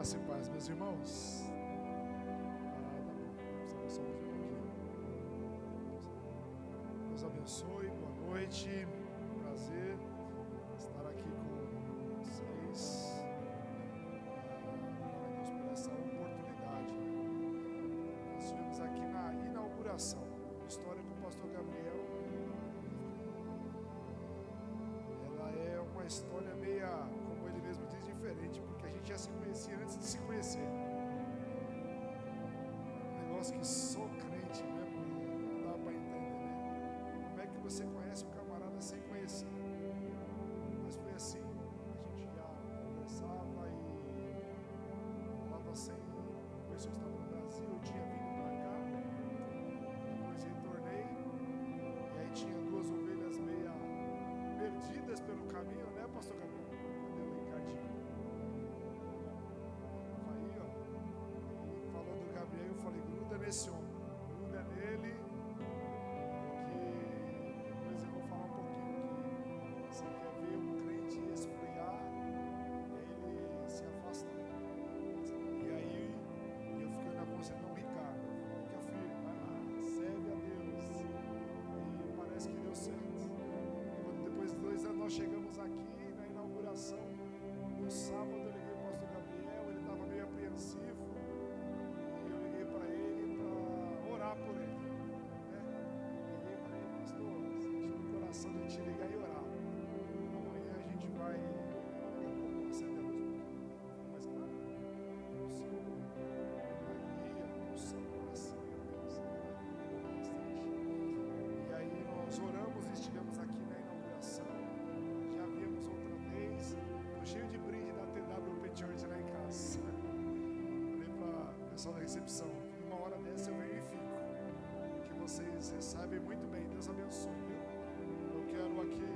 Graça e paz, meus irmãos. Só mais um pouquinho. Deus abençoe, boa noite. Prazer estar aqui com vocês. Glória a Deus por essa oportunidade. Nós estivemos aqui na inauguração. História com o pastor Gabriel. Ela é uma história meia, como ele mesmo diz, diferente, porque a gente já se conhecia antes de se conhecer. Um negócio que só crente, né? Não dá para entender, né? Como é que você conhece o camarada sem conhecer? Mas foi assim, a gente já conversava e falava sem conhecer. Eu estava no Brasil, eu tinha vindo para cá, depois retornei, e aí tinha duas ovelhas meia perdidas pelo caminho, né, pastor Gabriel? Cadê o Ricardinho? Aí, ó, ele falou do Gabriel, eu falei, gruda nesse homem, gruda nele, que depois eu vou falar um pouquinho que você quer ver um crente esfriar, ele se afasta. E aí eu fiquei na consciência, não, Ricardo, fica firme, vai lá, serve a Deus. E parece que deu certo. Quando depois de 2 anos nós chegamos aqui na inauguração, no sábado eu liguei para o pastor Gabriel, ele estava meio apreensivo, e eu liguei para ele para orar por ele, né? Liguei para ele, pastor, senti no coração de te ligar e orar. Amanhã a gente vai, daqui a pouco, acender a luz, mas claro, o Senhor, ali, a unção para cima, Deus, bastante. E aí nós oramos e estivemos aqui na inauguração. Já viemos outra vez. Estou cheio de brinde da TWP Church lá em casa. Falei para o pessoal da recepção, uma hora dessa eu venho e fico, que vocês recebem muito bem. Deus abençoe, viu? Eu quero aqui,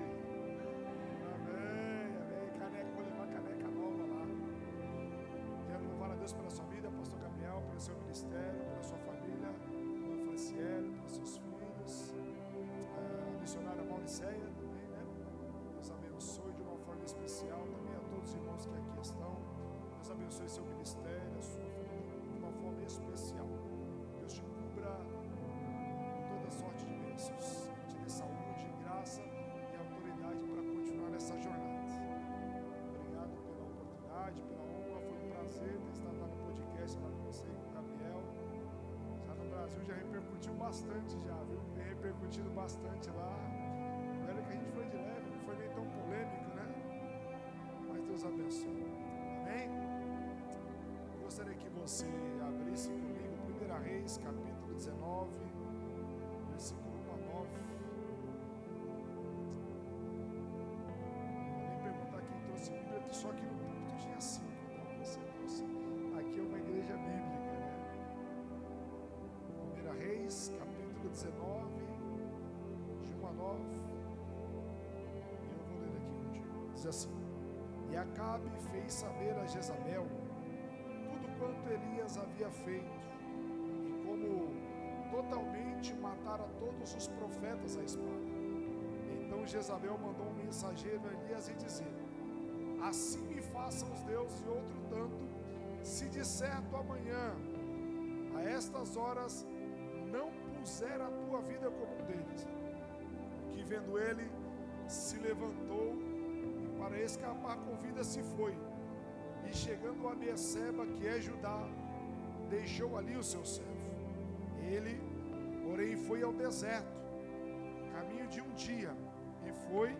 amém, caneca, vou levar caneca nova lá. Quero louvar a Deus pela sua vida, pastor Gabriel, pelo seu ministério, pela sua família, pela Franciele, pelos seus filhos, a missionária Mauricéia também, né? Deus abençoe de uma forma especial também a todos os irmãos que aqui estão. Deus abençoe seu ministério, a sua família de uma forma especial. Deus te cubra com toda sorte de bênçãos, te dê saúde, graça e autoridade para continuar nessa jornada. Obrigado pela oportunidade, pela honra, foi um prazer ter estado lá no podcast lá com você e com o Gabriel. Já no Brasil já repercutiu bastante já, viu? Tem repercutido bastante lá. Olha que a gente foi de leve, não foi nem tão polêmico, né? Mas Deus abençoe. Amém? Eu gostaria que você abrisse comigo 1 Reis, capítulo 19, versículo 1 a 9. Eu nem perguntar quem trouxe Bíblia, que só aqui no púlpito tinha 5, então você trouxe. Aqui é uma igreja bíblica, né? 1 Reis, capítulo 19, de 1 a 9. E eu vou ler aqui contigo. Diz assim: E Acabe fez saber a Jezabel tudo quanto Elias havia feito, e como totalmente matara todos os profetas à espada. Então Jezabel mandou um mensageiro a Elias e dizer: Assim me façam os deuses e outro tanto, se de certo amanhã, a estas horas, não puser a tua vida como um deles. Que vendo ele, se levantou e para escapar com vida se foi. E chegando a Beerseba, que é Judá, deixou ali o seu servo. Ele, porém, foi ao deserto, caminho de um dia, e foi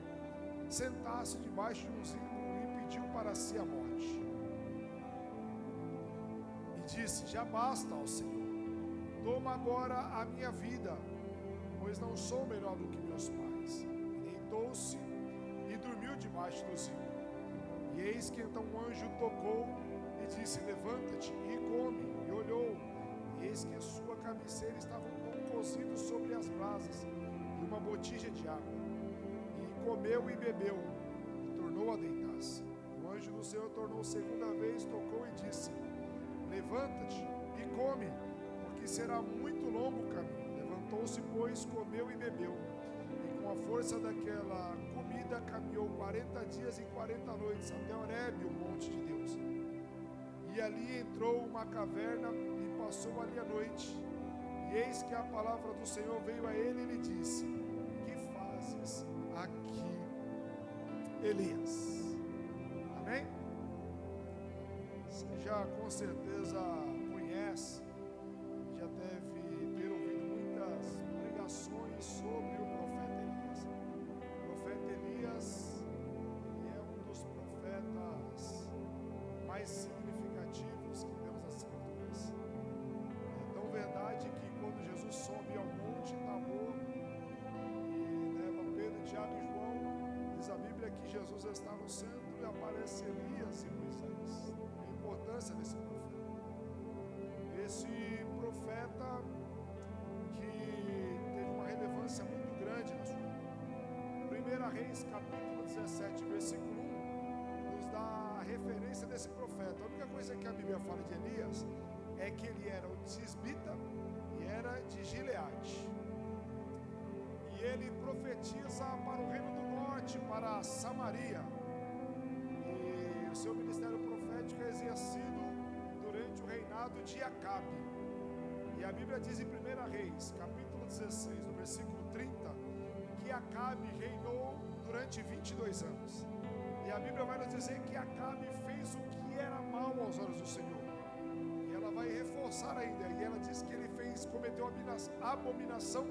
sentar-se debaixo de um zimbro e pediu para si a morte. E disse: Já basta, ó Senhor, toma agora a minha vida, pois não sou melhor do que meus pais. E deitou-se e dormiu debaixo do zimbro. E eis que então um anjo tocou e disse: Levanta-te e come. E olhou, e eis que a sua cabeceira estava um pão cozido sobre as brasas e uma botija de água. E comeu e bebeu, e tornou a deitar-se. O anjo do Senhor tornou segunda vez, tocou e disse: Levanta-te e come, porque será muito longo o caminho. Levantou-se, pois, comeu e bebeu. E com a força daquela caminhou 40 dias e 40 noites até Horebe, o monte de Deus. e ali entrou uma caverna e passou ali a noite. E eis que a palavra do Senhor veio a ele e lhe disse: que fazes aqui, Elias? Amém? Você já com certeza conhece, já deve ter ouvido muitas pregações sobre o profeta Elias. O profeta Elias, ele é um dos profetas mais significativos que temos nas Escrituras. É tão verdade que quando Jesus sobe ao Monte Tabor e leva Pedro, Tiago e João, diz a Bíblia que Jesus está no centro e aparece Elias e Moisés. A importância desse profeta. Esse profeta que teve uma relevância muito grande na sua vida. 1 Reis, capítulo 17, versículo 1, nos dá a referência desse profeta. A única coisa que a Bíblia fala de Elias é que ele era o tisbita e era de Gileade. E ele profetiza para o reino do norte, para Samaria. E o seu ministério profético é exercido durante o reinado de Acabe. E a Bíblia diz em 1 Reis, capítulo 16, no versículo 30, que Acabe reinou durante 22 anos. E a Bíblia vai nos dizer que Acabe fez o que era mal aos olhos do Senhor. E ela vai reforçar ainda. E ela diz que ele cometeu abominação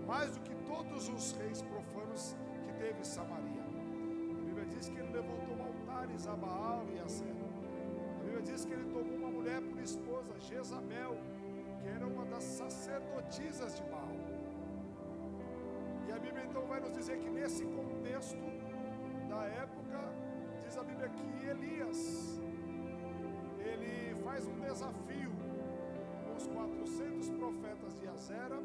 mais do que todos os reis profanos que teve Samaria. A Bíblia diz que ele levantou altares a Baal e a Zera. A Bíblia diz que ele tomou uma mulher por esposa, Jezabel, que era uma das sacerdotisas de Baal. E a Bíblia então vai nos dizer que nesse contexto da época, diz a Bíblia que Elias, ele faz um desafio com os 400 profetas de Azera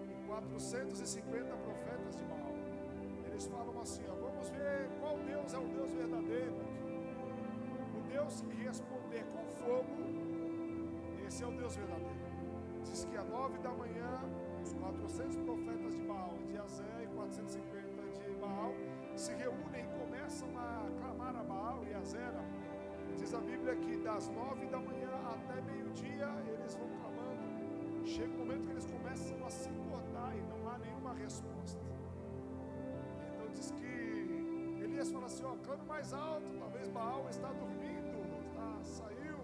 e 450 profetas de Baal. Eles falam assim, ó, vamos ver qual Deus é o Deus verdadeiro aqui. O Deus que responder com fogo, esse é o Deus verdadeiro. Diz que às 9 da manhã, os 400 profetas de Baal, de Azera e 450 de Baal, se reúnem e começam a clamar a Baal e a Azera. Diz a Bíblia que das 9 da manhã até meio-dia eles vão clamando. Chega um momento que eles começam a se cortar e não há nenhuma resposta. Então diz que Elias fala assim, ó, clame mais alto, talvez Baal está dormindo, saiu,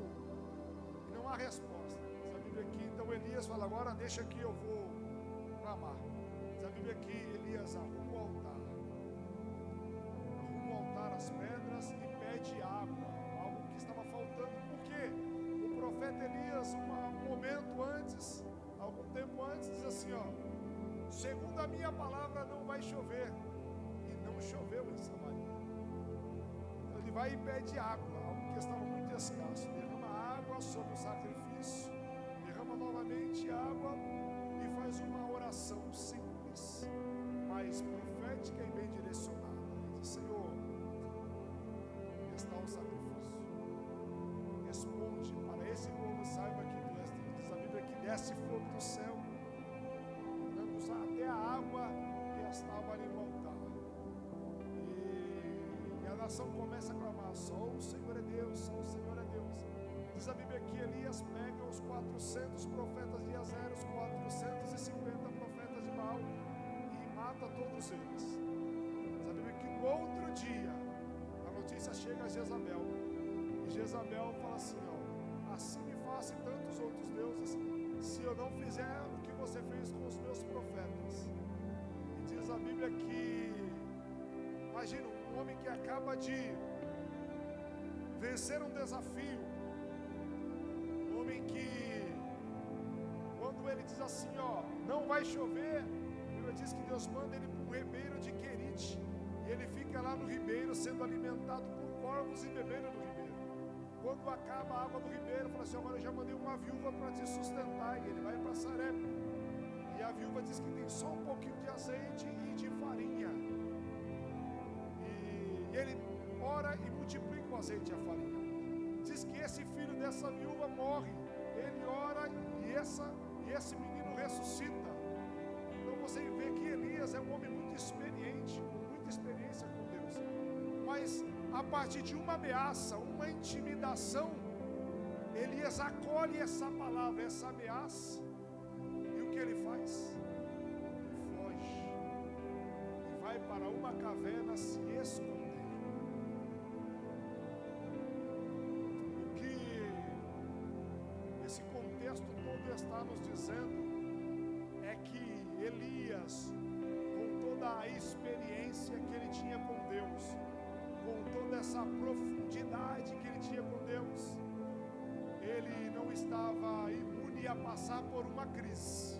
e não há resposta. Diz a Bíblia que então Elias fala, agora deixa que eu vou clamar. Diz a Bíblia que Elias arruma o altar, as pedras e pede água, algo que estava faltando. Por quê? O profeta Elias, um momento antes, algum tempo antes, diz assim, ó, segundo a minha palavra não vai chover, e não choveu em Samaria. Então ele vai e pede água, algo que estava muito escasso. Derrama água sobre o sacrifício, derrama novamente água e faz uma oração simples, mas profética e bem direcionada. Ele diz, Senhor, está o sacrifício, responde para esse povo, saiba que tu és Deus. Diz a Bíblia que desce fogo do céu, dando até a água que estava ali no altar, e a nação começa a clamar, só o Senhor é Deus, só o Senhor é Deus. Diz a Bíblia que Elias pega os 400 profetas de Azera, os 450 profetas de Baal, e mata todos eles. Diz a Bíblia que no outro dia a notícia chega a Jezabel, e Jezabel fala assim, ó, assim me faça e tantos outros deuses, se eu não fizer o que você fez com os meus profetas. E diz a Bíblia que, imagina, um homem que acaba de vencer um desafio, um homem que, quando ele diz assim, ó, não vai chover, a Bíblia diz que Deus manda ele para um ribeiro de Querite, e ele fica lá no ribeiro sendo alimentado por corvos e bebendo no ribeiro. Quando acaba a água do ribeiro, fala assim, agora eu já mandei uma viúva para te sustentar, e ele vai para Sarepta. E a viúva diz que tem só um pouquinho de azeite e de farinha. E ele ora e multiplica o azeite e a farinha. Diz que esse filho dessa viúva morre. Ele ora e esse menino ressuscita. Então você vê que Elias é um homem muito experiente, com muita experiência com Deus. Mas a partir de uma ameaça, uma intimidação, Elias acolhe essa palavra, essa ameaça, e o que ele faz? Ele foge e vai para uma caverna se esconder. O que esse contexto todo está nos dizendo é que Elias, com toda a experiência que ele tinha com Deus, com toda essa profundidade que ele tinha com Deus, ele não estava imune a passar por uma crise.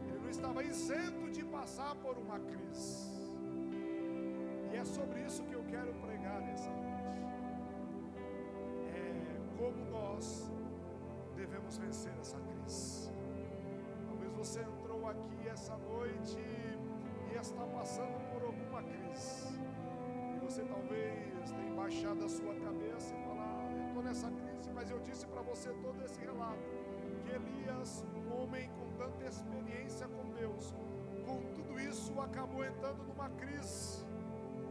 Ele não estava isento de passar por uma crise. E é sobre isso que eu quero pregar essa noite. Como nós devemos vencer essa crise. Talvez você entrou aqui essa noite e está passando por alguma crise. E você talvez tenha baixado a sua cabeça e falar: eu estou nessa crise, mas eu disse para você todo esse relato, que Elias, um homem com tanta experiência com Deus, com tudo isso acabou entrando numa crise.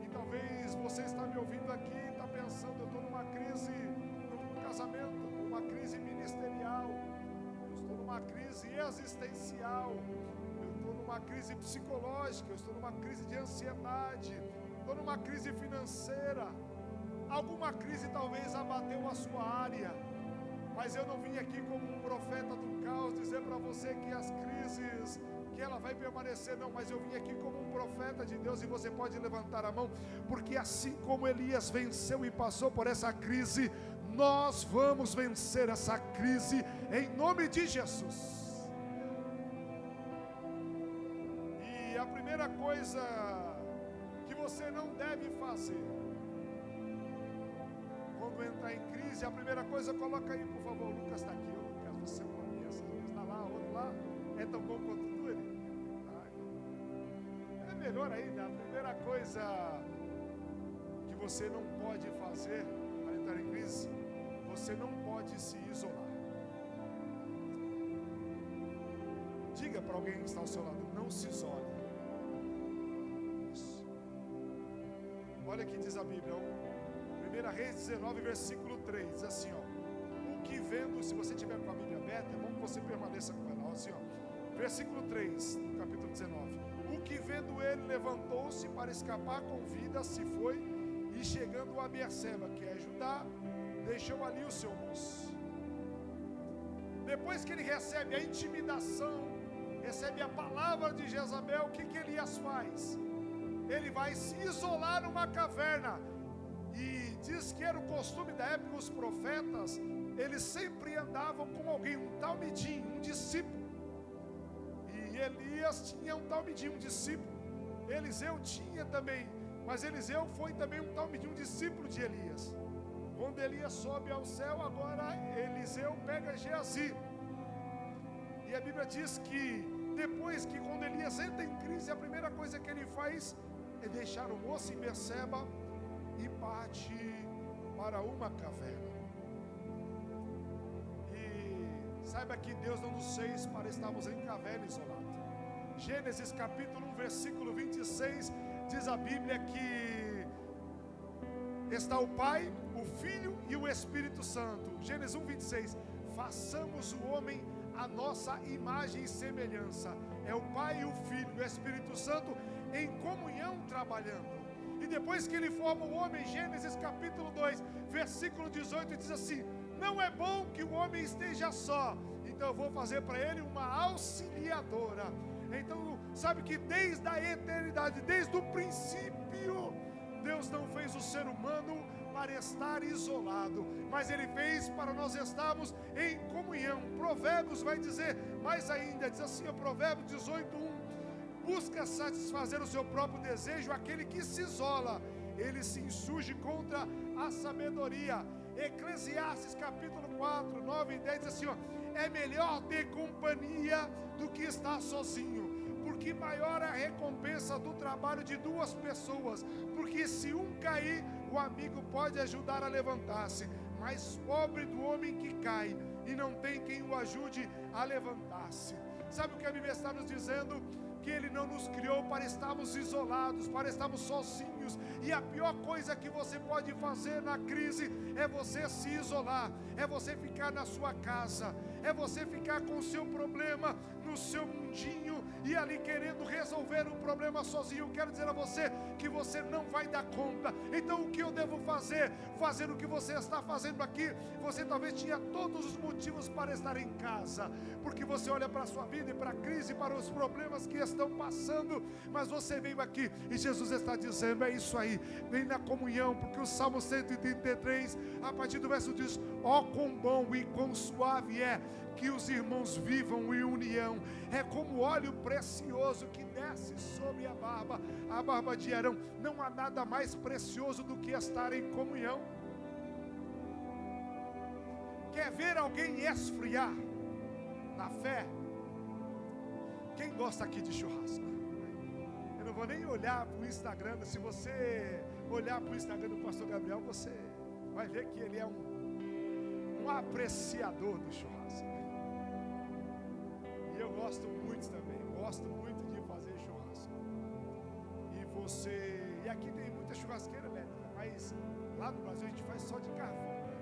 E talvez você está me ouvindo aqui e está pensando: eu estou numa crise no casamento, numa crise ministerial, eu estou numa crise existencial, eu estou numa crise psicológica, eu estou numa crise de ansiedade, estou numa crise financeira. Alguma crise talvez abateu a sua área, mas eu não vim aqui como um profeta do caos dizer para você que as crises, que ela vai permanecer, não, mas eu vim aqui como um profeta de Deus, e você pode levantar a mão, porque assim como Elias venceu e passou por essa crise, nós vamos vencer essa crise em nome de Jesus. E a primeira coisa que você não deve fazer quando entrar em crise, a primeira coisa, coloca aí por favor, o Lucas está aqui. Lucas, você é uma bênção, está lá, outro lá, é tão bom quanto tu, ele? É melhor ainda. A primeira coisa que você não pode fazer para entrar em crise, você não pode se isolar. Diga para alguém que está ao seu lado: não se isole. Isso. Olha o que diz a Bíblia, 1 Reis 19, versículo 3, diz assim, ó: o que vendo, se você tiver com a Bíblia aberta, é bom que você permaneça com ela, assim, ó, versículo 3, do capítulo 19: o que vendo ele, levantou-se para escapar com vida, se foi, e chegando a Beerseba, que é Judá, deixou ali o seu moço. Depois que ele recebe a intimidação, recebe a palavra de Jezabel, o que Elias faz? Ele vai se isolar numa caverna. E diz que era o costume da época, os profetas, eles sempre andavam com alguém, um talmidim, um discípulo. E Elias tinha um talmidim, um discípulo. Eliseu tinha também, mas Eliseu foi também um talmidim, um discípulo de Elias. Quando Elias sobe ao céu, agora Eliseu pega Geazi. E a Bíblia diz que depois que, quando Elias entra em crise, a primeira coisa que ele faz é deixar o moço em Beerseba e parte para uma caverna. E saiba que Deus não nos fez para estarmos em caverna isolada. Gênesis capítulo 1, versículo 26, diz a Bíblia que está o Pai, o Filho e o Espírito Santo. Gênesis 1, 26, façamos o homem a nossa imagem e semelhança. É o Pai, o Filho e o Espírito Santo em comunhão trabalhando. E depois que ele forma o homem, Gênesis capítulo 2, versículo 18, diz assim: não é bom que o homem esteja só, então eu vou fazer para ele uma auxiliadora. Então, sabe que desde a eternidade, desde o princípio, Deus não fez o ser humano para estar isolado, mas Ele fez para nós estarmos em comunhão. Provérbios vai dizer mais ainda, diz assim, o Provérbios 18:1: busca satisfazer o seu próprio desejo aquele que se isola, ele se insurge contra a sabedoria. Eclesiastes capítulo 4, 9 e 10 diz assim, ó: é melhor ter companhia do que estar sozinho, porque maior é a recompensa do trabalho de duas pessoas, porque se um cair, o amigo pode ajudar a levantar-se, mas pobre do homem que cai e não tem quem o ajude a levantar-se. Sabe o que a Bíblia está nos dizendo? que Ele não nos criou para estarmos isolados, para estarmos sozinhos. E a pior coisa que você pode fazer na crise é você se isolar, é você ficar na sua casa, é você ficar com o seu problema no seu mundinho e ali querendo resolver o problema sozinho. Eu quero dizer a você que você não vai dar conta. Então o que eu devo fazer? Fazer o que você está fazendo aqui. Você talvez tinha todos os motivos para estar em casa, porque você olha para a sua vida e para a crise, para os problemas que estão passando, mas você veio aqui e Jesus está dizendo: é isso aí, vem na comunhão, porque o Salmo 133, a partir do verso diz: ó quão bom e quão suave é que os irmãos vivam em união, é como óleo precioso que desce sobre a barba de Arão. Não há nada mais precioso do que estar em comunhão. Quer ver alguém esfriar na fé? Quem gosta aqui de churrasco? Eu não vou nem olhar para o Instagram. Se você olhar para o Instagram do pastor Gabriel, você vai ver que ele é um apreciador do churrasco. E eu gosto muito também, gosto muito de fazer churrasco. E aqui tem muita churrasqueira elétrica, mas lá no Brasil a gente faz só de carvão, né?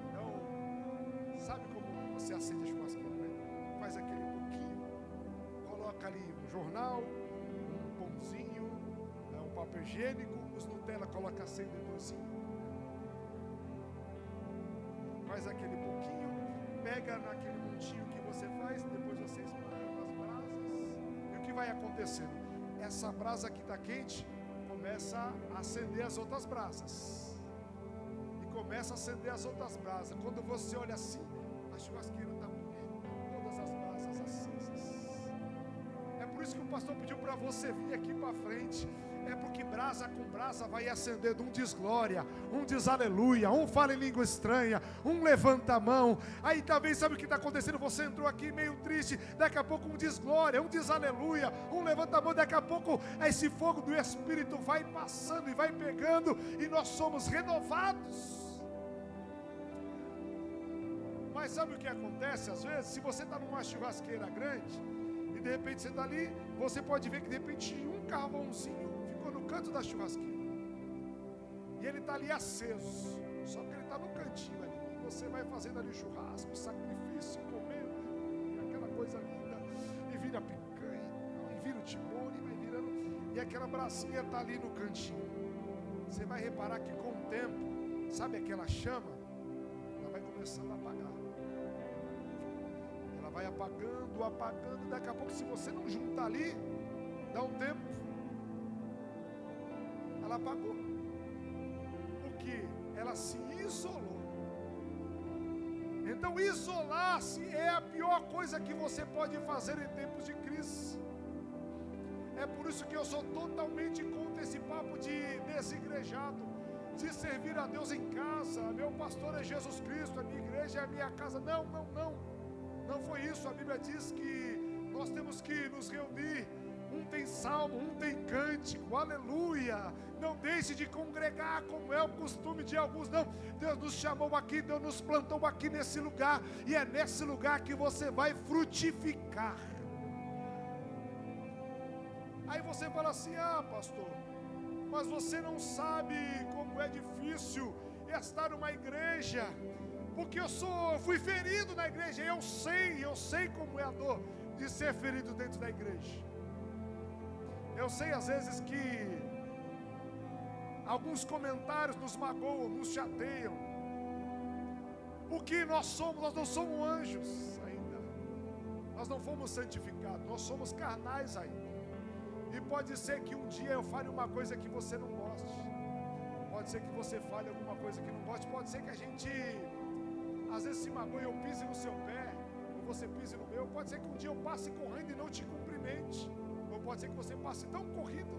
Então, sabe como você acende a churrasqueira, né? Faz aquele pouquinho, coloca ali um jornal, um pãozinho, um papel higiênico, os Nutella, coloca acendedorzinho, faz aquele pouquinho, pega naquele montinho que você faz, depois você espalha nas brasas, e o que vai acontecendo? Essa brasa que está quente começa a acender as outras brasas, e começa a acender as outras brasas. Quando você olha assim, a churrasqueira está bonita, todas as brasas acesas. É por isso que o pastor pediu para você vir aqui para frente. É porque brasa com brasa vai acendendo. Um diz glória, um diz aleluia, um fala em língua estranha, um levanta a mão. Aí talvez, sabe o que está acontecendo? Você entrou aqui meio triste, daqui a pouco um diz glória, um diz aleluia, um levanta a mão. Daqui a pouco esse fogo do Espírito vai passando e vai pegando, e nós somos renovados. Mas sabe o que acontece às vezes? Se você está numa churrasqueira grande e de repente você está ali, você pode ver que de repente um carvãozinho no canto da churrasqueira, e ele está ali aceso, só que ele está no cantinho ali, e você vai fazendo ali o churrasco, o sacrifício, comendo, e aquela coisa linda, e vira picanha, e vira o timone, vai virando, e aquela bracinha está ali no cantinho. Você vai reparar que com o tempo, sabe aquela chama, ela vai começando a apagar, ela vai apagando, daqui a pouco, se você não juntar ali, dá um tempo, ela apagou, porque ela se isolou. Então isolar-se é a pior coisa que você pode fazer em tempos de crise. É por isso que eu sou totalmente contra esse papo de desigrejado, de servir a Deus em casa. Meu pastor é Jesus Cristo, a minha igreja é a minha casa. Não foi isso. A Bíblia diz que nós temos que nos reunir. Um tem salmo, um tem cântico, aleluia. Não deixe de congregar como é o costume de alguns, não. Deus nos chamou aqui, Deus nos plantou aqui nesse lugar, e é nesse lugar que você vai frutificar. Aí você fala assim: ah, pastor, mas você não sabe como é difícil estar numa igreja, porque eu fui ferido na igreja. Eu sei como é a dor de ser ferido dentro da igreja. Eu sei às vezes que alguns comentários nos magoam, nos chateiam, porque nós não somos anjos ainda, nós não fomos santificados, nós somos carnais ainda. E pode ser que um dia eu fale uma coisa que você não goste, pode ser que você fale alguma coisa que não goste, pode ser que a gente às vezes se magoe, eu pise no seu pé, ou você pise no meu, pode ser que um dia eu passe correndo e não te cumprimente. Pode ser que você passe tão corrido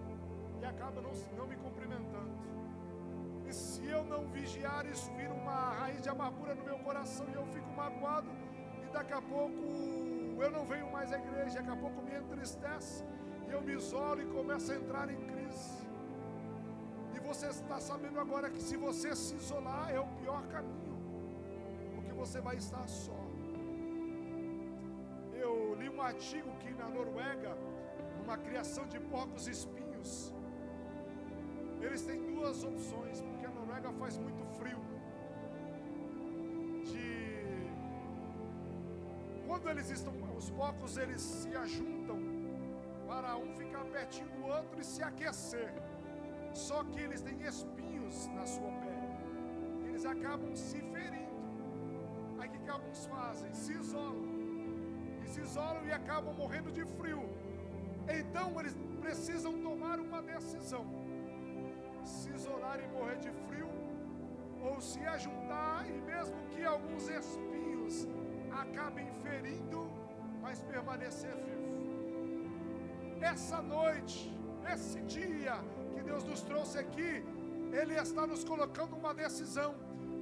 e acaba não me cumprimentando. E se eu não vigiar, isso vira uma raiz de amargura no meu coração, e eu fico magoado, e daqui a pouco eu não venho mais à igreja, daqui a pouco me entristece, e eu me isolo e começo a entrar em crise. E você está sabendo agora que se você se isolar é o pior caminho, porque você vai estar só. Eu li um artigo que na Noruega, uma criação de porcos espinhos, eles têm duas opções, porque a Noruega faz muito frio. Quando eles estão, os porcos eles se ajuntam para um ficar pertinho do outro e se aquecer. Só que eles têm espinhos na sua pele. Eles acabam se ferindo. Aí o que alguns fazem? Se isolam. E se isolam e acabam morrendo de frio. Então eles precisam tomar uma decisão: se isolar e morrer de frio, ou se ajuntar e mesmo que alguns espinhos acabem ferindo, mas permanecer vivo. Essa noite, esse dia que Deus nos trouxe aqui, Ele está nos colocando uma decisão.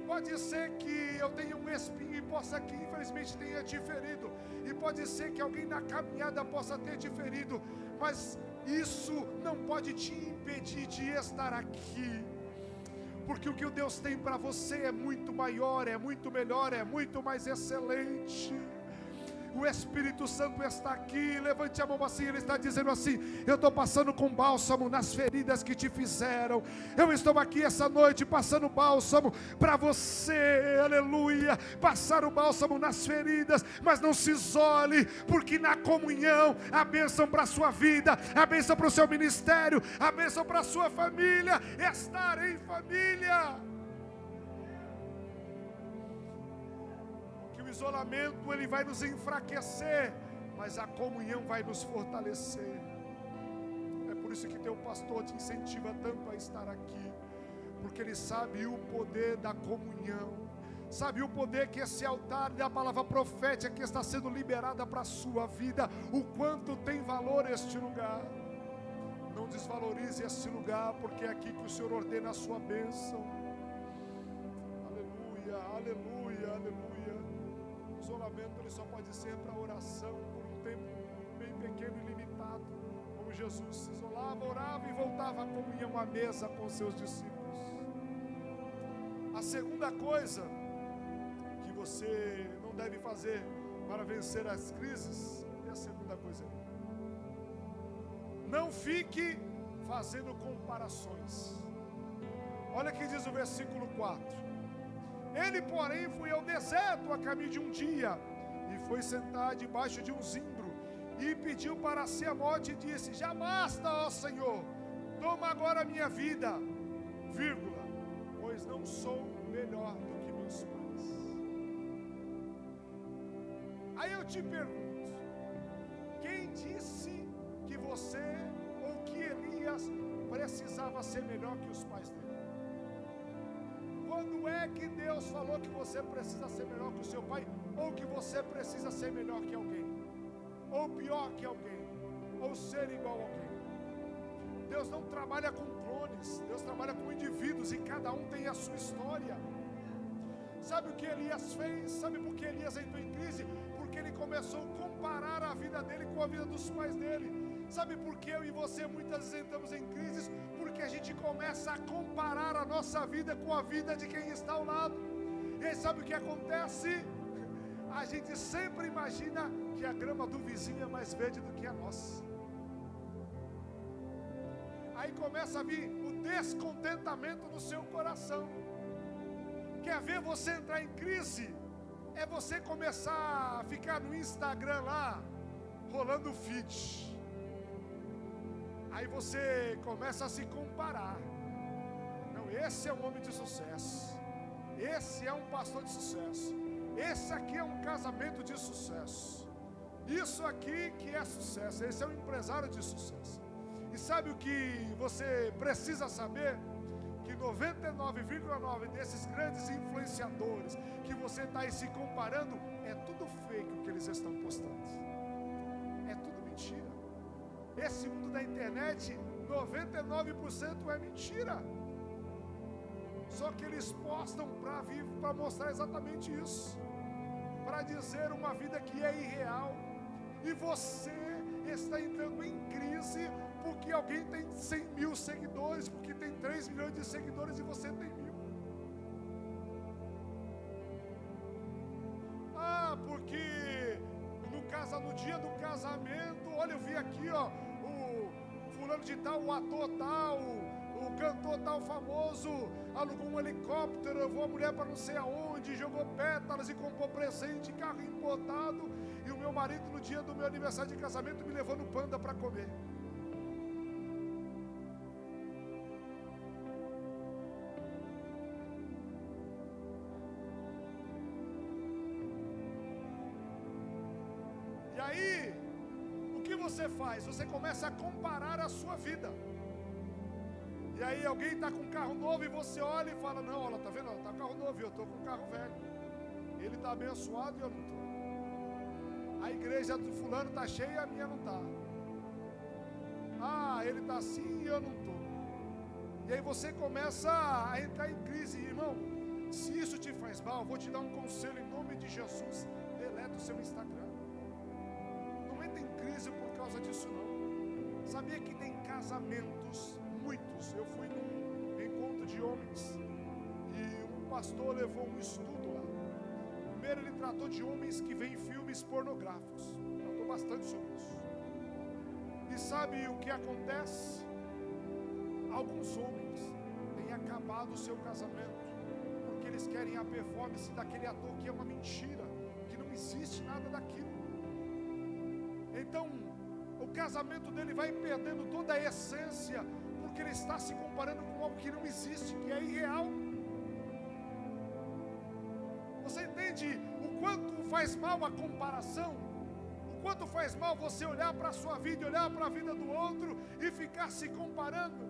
Pode ser que eu tenha um espinho e possa que infelizmente tenha te ferido, e pode ser que alguém na caminhada possa ter te ferido, mas isso não pode te impedir de estar aqui, porque o que o Deus tem para você é muito maior, é muito melhor, é muito mais excelente. O Espírito Santo está aqui. Levante a mão assim, Ele está dizendo assim: eu estou passando com bálsamo nas feridas que te fizeram. Eu estou aqui essa noite passando bálsamo para você, aleluia. Passar o bálsamo nas feridas, mas não se isole, porque na comunhão, a bênção para a sua vida, a bênção para o seu ministério, a bênção para a sua família, estar em família. O isolamento ele vai nos enfraquecer, mas a comunhão vai nos fortalecer. É por isso que teu pastor te incentiva tanto a estar aqui, porque ele sabe o poder da comunhão, sabe o poder que esse altar da palavra profética que está sendo liberada para a sua vida, o quanto tem valor este lugar. Não desvalorize este lugar, porque é aqui que o Senhor ordena a sua bênção. Aleluia, aleluia, aleluia. O isolamento ele só pode ser para oração por um tempo bem pequeno e limitado, como Jesus se isolava, orava e voltava à comunhão à mesa com seus discípulos. A segunda coisa que você não deve fazer para vencer as crises é a segunda coisa: não fique fazendo comparações. Olha que diz o versículo 4: ele, porém, foi ao deserto a caminho de um dia, e foi sentar debaixo de um zimbro, e pediu para si a morte, e disse: já basta, ó Senhor, toma agora a minha vida, vírgula, pois não sou melhor do que meus pais. Aí eu te pergunto: quem disse que você, ou que Elias, precisava ser melhor que os pais dele? Quando é que Deus falou que você precisa ser melhor que o seu pai, ou que você precisa ser melhor que alguém, ou pior que alguém, ou ser igual a alguém? Deus não trabalha com clones, Deus trabalha com indivíduos, e cada um tem a sua história. Sabe o que Elias fez? Sabe por que Elias entrou em crise? Porque ele começou a comparar a vida dele com a vida dos pais dele. Sabe por que eu e você muitas vezes entramos em crises? Porque a gente começa a comparar a nossa vida com a vida de quem está ao lado. E aí sabe o que acontece? A gente sempre imagina que a grama do vizinho é mais verde do que a nossa. Aí começa a vir o descontentamento no seu coração. Quer ver você entrar em crise? É você começar a ficar no Instagram lá, rolando o feed. Aí você começa a se comparar. Não, esse é um homem de sucesso. Esse é um pastor de sucesso. Esse aqui é um casamento de sucesso. Isso aqui que é sucesso. Esse é um empresário de sucesso. E sabe o que você precisa saber? Que 99,9% desses grandes influenciadores que você está aí se comparando, é tudo fake o que eles estão postando. É tudo mentira. Esse mundo da internet, 99% é mentira. Só que eles postam para mostrar exatamente isso, para dizer uma vida que é irreal. E você está entrando em crise porque alguém tem 100 mil seguidores, porque tem 3 milhões de seguidores e você tem 1000. Porque no caso esposa no dia do casamento, olha, eu vi aqui, ó, o fulano de tal, o ator tal, o cantor tal famoso, alugou um helicóptero, levou a mulher para não sei aonde, jogou pétalas e comprou presente, carro importado, e o meu marido no dia do meu aniversário de casamento me levou no Panda para comer. E aí, o que você faz? Você começa a comparar a sua vida. E aí alguém está com um carro novo e você olha e fala, não, olha, tá vendo? Está com carro novo e eu estou com um carro velho. Ele está abençoado e eu não estou. A igreja do fulano está cheia e a minha não está. Ah, ele está assim e eu não estou. E aí você começa a entrar em crise. Irmão, se isso te faz mal, eu vou te dar um conselho em nome de Jesus. Deleta o seu Instagram. Não entra em crise por causa disso não. Sabia que tem casamentos, muitos. Eu fui num encontro de homens e um pastor levou um estudo lá. Primeiro ele tratou de homens que veem filmes pornográficos. Tratou bastante sobre isso. E sabe o que acontece? Alguns homens têm acabado o seu casamento porque eles querem a performance daquele ator que é uma mentira, que não existe nada daquilo. Então o casamento dele vai perdendo toda a essência, porque ele está se comparando com algo que não existe, que é irreal. Você entende o quanto faz mal a comparação? O quanto faz mal você olhar para a sua vida e olhar para a vida do outro e ficar se comparando?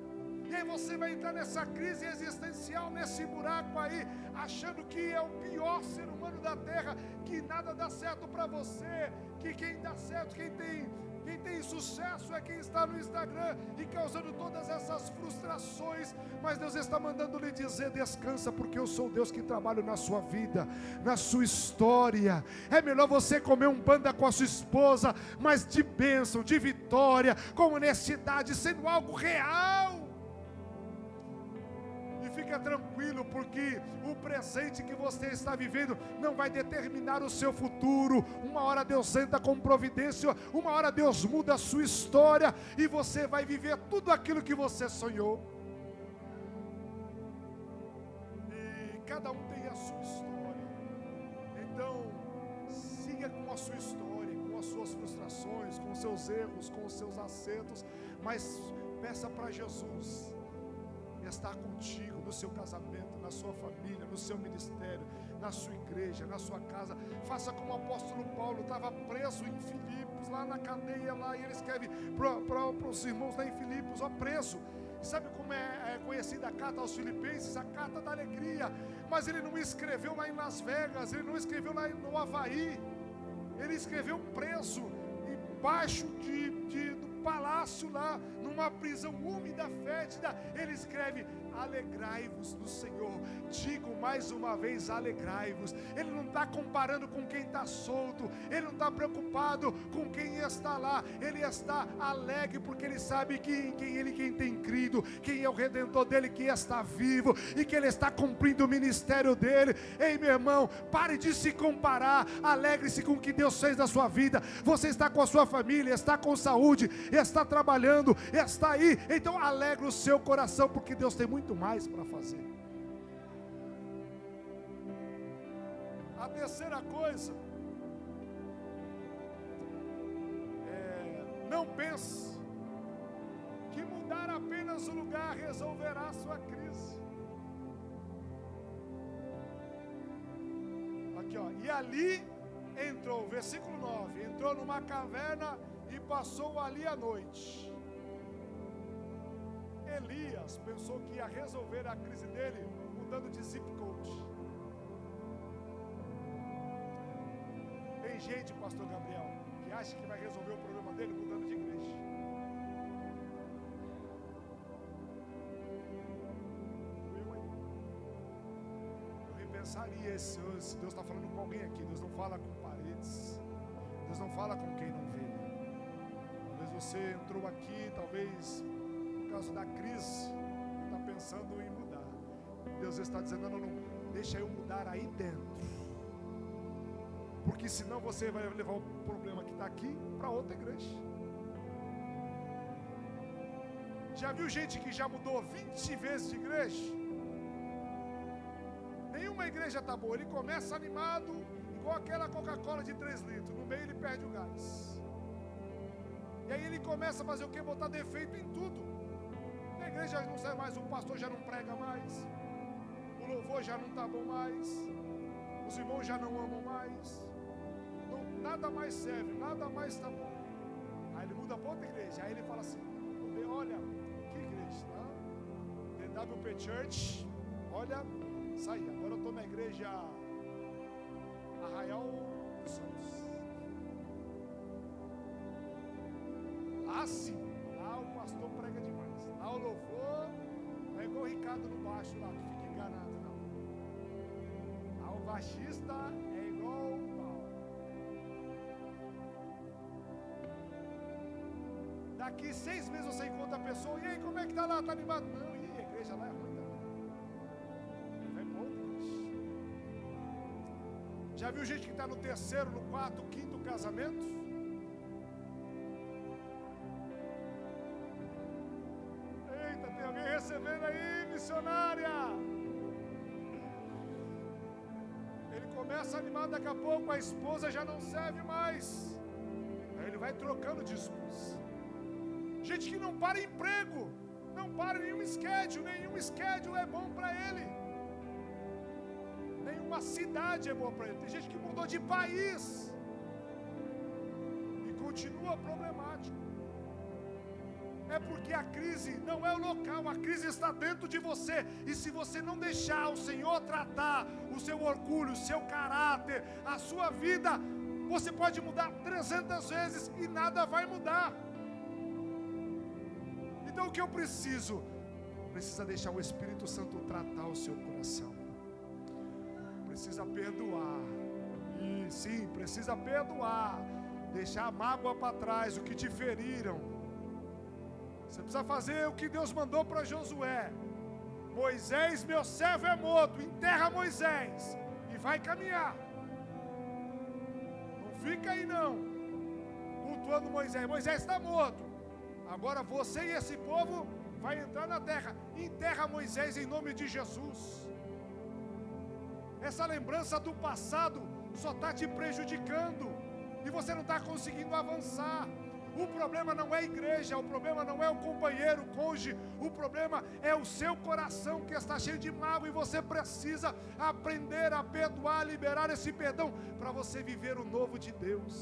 E aí você vai entrar nessa crise existencial, nesse buraco aí, achando que é o pior ser humano da terra, que nada dá certo para você, que quem dá certo, quem tem sucesso é quem está no Instagram e causando todas essas frustrações. Mas Deus está mandando lhe dizer, descansa, porque eu sou Deus que trabalho na sua vida, na sua história. É melhor você comer um panda com a sua esposa, mas de bênção, de vitória, com honestidade, sendo algo real. Fica tranquilo, porque o presente que você está vivendo não vai determinar o seu futuro. Uma hora Deus entra com providência, uma hora Deus muda a sua história e você vai viver tudo aquilo que você sonhou. E cada um tem a sua história. Então, siga com a sua história, com as suas frustrações, com os seus erros, com os seus acertos, mas peça para Jesus estar contigo no seu casamento, na sua família, no seu ministério, na sua igreja, na sua casa. Faça como o apóstolo Paulo, estava preso em Filipos, lá na cadeia lá, e ele escreve para os irmãos lá em Filipos, ó, preso. Sabe como é conhecida a carta aos Filipenses? A carta da alegria. Mas ele não escreveu lá em Las Vegas, ele não escreveu lá no Havaí, ele escreveu preso, embaixo do palácio lá, numa prisão úmida, fétida. Ele escreve, alegrai-vos no Senhor. Digo mais uma vez, alegrai-vos. Ele não está comparando com quem está solto, ele não está preocupado com quem está lá, ele está alegre, porque ele sabe que quem tem crido, quem é o Redentor dele, que está vivo, e que ele está cumprindo o ministério dele. Ei, meu irmão, pare de se comparar, alegre-se com o que Deus fez na sua vida. Você está com a sua família, está com saúde, está trabalhando, está aí, então alegre o seu coração, porque Deus tem muito mais para fazer. A terceira coisa, não pense que mudar apenas o lugar resolverá a sua crise. Aqui, ó, e ali entrou, versículo 9, entrou numa caverna e passou ali a noite. Elias pensou que ia resolver a crise dele mudando de zip code. Tem gente, pastor Gabriel, que acha que vai resolver o problema dele mudando de igreja. Eu repensaria se Deus está falando com alguém aqui. Deus não fala com paredes, Deus não fala com quem não vê. Talvez você entrou aqui, talvez por causa da crise, está pensando em mudar. Deus está dizendo, não, deixa eu mudar aí dentro. Porque senão você vai levar o problema que está aqui para outra igreja. Já viu gente que já mudou 20 vezes de igreja? Nenhuma igreja está boa. Ele começa animado, igual aquela Coca-Cola de 3 litros. No meio ele perde o gás. E aí ele começa a fazer o quê? Botar defeito em tudo. A igreja não serve mais, o pastor já não prega mais, o louvor já não está bom mais, os irmãos já não amam mais, não, nada mais serve, nada mais está bom. Aí ele muda para outra igreja. Aí ele fala assim: olha, que igreja, tá? DWP Church, olha, saí, agora eu estou na igreja Arraial dos Santos. Lá sim, lá o pastor prega demais. Lá o louvor não é igual o Ricardo no baixo lá, que fica enganado, não. Lá o baixista é igual o pau. Daqui 6 meses você encontra a pessoa: e aí, como é que tá lá? Tá animado? Não, e a igreja lá é ruim também. Ele vai para outra igreja. Já viu gente que está no 3º, no 4º, 5º casamento? Eita, tem alguém recebendo aí, missionária? Ele começa animado, daqui a pouco a esposa já não serve mais. Aí ele vai trocando de esposa. Gente que não para emprego, não para nenhum schedule é bom para ele. Nenhuma cidade é boa para ele. Tem gente que mudou de país e continua problemático. É porque a crise não é o local, a crise está dentro de você. E se você não deixar o Senhor tratar o seu orgulho, o seu caráter, a sua vida, você pode mudar 300 vezes e nada vai mudar. Então o que eu preciso? Precisa deixar o Espírito Santo tratar o seu coração. Precisa perdoar. E sim, precisa perdoar. Deixar a mágoa para trás, o que te feriram. Você precisa fazer o que Deus mandou para Josué. Moisés, meu servo é morto, enterra Moisés e vai caminhar. Não fica aí não, cultuando Moisés. Moisés está morto. Agora você e esse povo vai entrar na terra. Enterra Moisés em nome de Jesus. Essa lembrança do passado só está te prejudicando e você não está conseguindo avançar. O problema não é a igreja, o problema não é o companheiro, o cônjuge, o problema é o seu coração que está cheio de mágoa e você precisa aprender a perdoar, liberar esse perdão para você viver o novo de Deus.